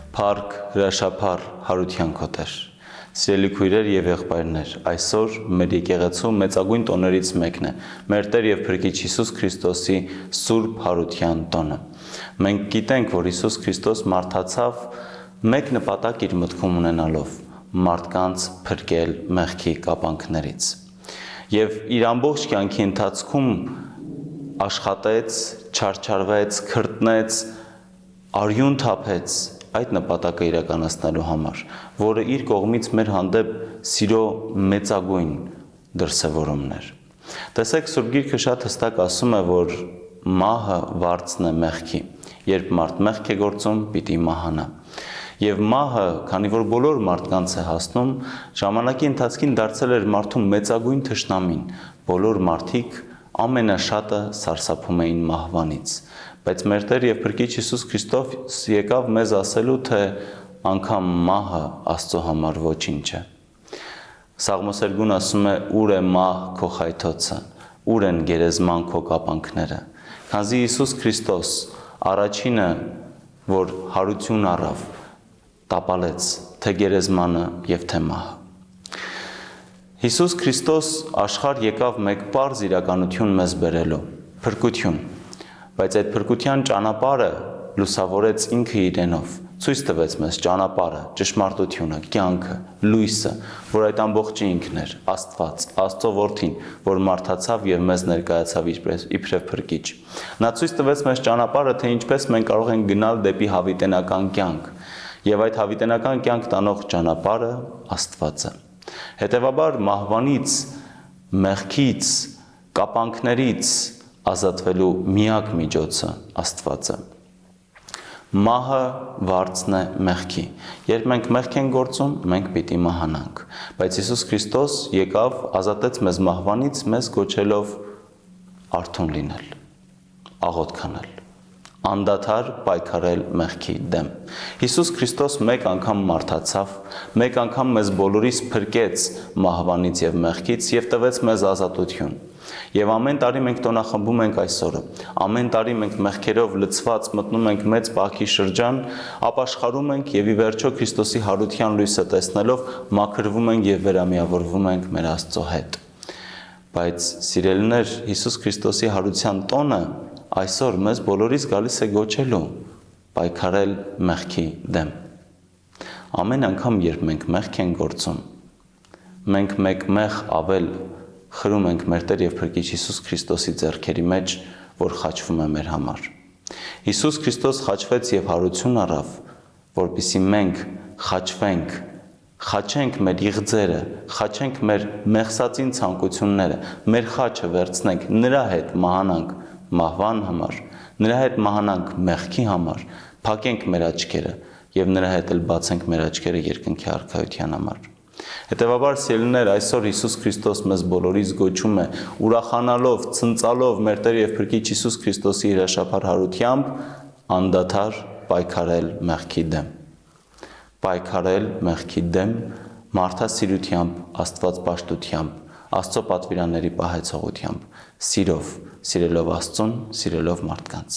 Փառք, հրաշափառ, հարության քո Տեր։ Սիրելի քույրեր եւ եղբայրներ, այսօր մեր եկեղեցու մեծագույն տոներից մեկն է, մեր Տեր եւ Փրկիչ Հիսուս Քրիստոսի Սուրբ Հարության տոնը։ Մենք գիտենք, որ Հիսուս Քրիստոս մարդացավ մեկ նպատակ իր մտքում ունենալով՝ մարդկանց փրկել մեղքի կապանքներից։ Եվ իր ամբողջ կյանքի ընթացքում աշխատեց, չարչարվեց, քրտնեց, արյուն թափեց այդ նպատակը իրականացնելու համար, որը իր կողմից մեր հանդեպ սիրո մեծագույն դրսևորումն էր։ Տեսեք, Սուրբ Գիրքը շատ հստակ ասում է, որ մահը վարձն է մեղքի, երբ մարդ մեղք է գործում, պիտի մահանա։ Եվ մահը, քանի որ բոլոր մարդկանց է հասնում, ժամանակի ընթացքին դարձել էր մարդու մեծագույն թշնամին, բոլոր մարդիկ ամենաշատը սարսափում էին մահվանից։ Բայց մեր Տեր եւ Փրկիչ Հիսուս Քրիստոս եկավ մեզ ասելու, թե անգամ մահը Աստծո համար ոչինչ է։ Սաղմոսերգուն ասում է. «Ուր է մահ քո խայթոցը, ուր են գերեզման քո կապանքները»։ Քանզի Հիսուս Քրիստոս առաջինը, որ հարություն առավ, տապալեց թե գերեզմանը եւ թե մահը։ Հիսուս Քրիստոս աշխարհ եկավ մեկ պարզ իրականություն մեզ բերելու՝ փրկություն, բայց այդ փրկության ճանապարհը լուսավորեց ինքը իրենով, ցույց տվեց մեզ ճանապարհը, ճշմարտությունը, կյանքը, լույսը, որ այդ ամբողջը ինքն էր, Աստված, Աստծո Որդին, որ մարդացավ եւ մեզ ներկայացավ իբրև փրկիչ։ Նա ցույց տվեց մեզ ճանապարհը, թե ինչպես մենք կարող ենք գնալ դեպի հավիտենական կյանք, եւ այդ հավիտենական կյանք տանող ճանապարհը Աստված է։ Հետևաբար մահվանից, մեղքից, կապանքներից ազատվելու միակ միջոցը Աստված է։ Մահը վարձն է մեղքի։ Երբ մենք մեղք ենք գործում, մենք պիտի մահանանք։ Բայց Հիսուս Քրիստոս եկավ, ազատեց մեզ մահվանից, մեզ կոչելով արթուն լինել, աղոթք անել, անդադար պայքարել մեղքի դեմ։ Հիսուս Քրիստոս մեկ անգամ մարդացավ, մեկ անգամ մեզ բոլորիս փրկեց մահվանից եւ մեղքից եւ տվեց մեզ ազատություն։ Եվ ամեն տարի մենք տոնախմբում ենք այս օրը։ Ամեն տարի մենք մեղքերով լցված մտնում ենք մեծ պահքի շրջան, ապաշխարում ենք եւ ի վերջո Քրիստոսի հարության լույսը տեսնելով մաքրվում ենք եւ վերամիավորվում ենք մեր Աստծո հետ։ Բայց սիրելիներ, Հիսուս Քրիստոսի հարության տոնը այսօր մեզ բոլորիս գալիս է գոչելու պայքարել մեղքի դեմ։ Ամեն անգամ, երբ մենք մեղք ենք գործում, մենք մեկ մեղ ավել խրում ենք մեր Տեր եւ Փրկիչ Հիսուս Քրիստոսի ձեռքերի մեջ, որ խաչվում է մեր համար։ Հիսուս Քրիստոս խաչվեց եւ հարություն առավ, որպեսզի մենք խաչվենք, խաչենք մեր իղձերը, խաչենք մեր մեղսածին ցանկությունները, մեր խաչը վերցնենք, նրա հետ մահանանք մահվան համար, նրա հետ մահանանք մեղքի համար, փակենք մեր աչքերը եւ նրա հետ էլ բացենք մեր աչքերը երկնքի արքայության համար։ Հետևաբար, սիրելիներ, այսօր Հիսուս Քրիստոս մեզ բոլորիս գոչում է ուրախանալով, ցնծալով մեր Տեր եւ Փրկիչ Հիսուս Քրիստոսի հրաշափառ հարությամբ անդադար պայքարել մեղքի դեմ։ Պայքարել մեղքի դեմ մարդասիրությամբ, աստվածպաշտությամբ, Աստծո պատվիրանների պահեցողությամբ, սիրով, սիրելով Աստծուն, սիրելով մարդկանց։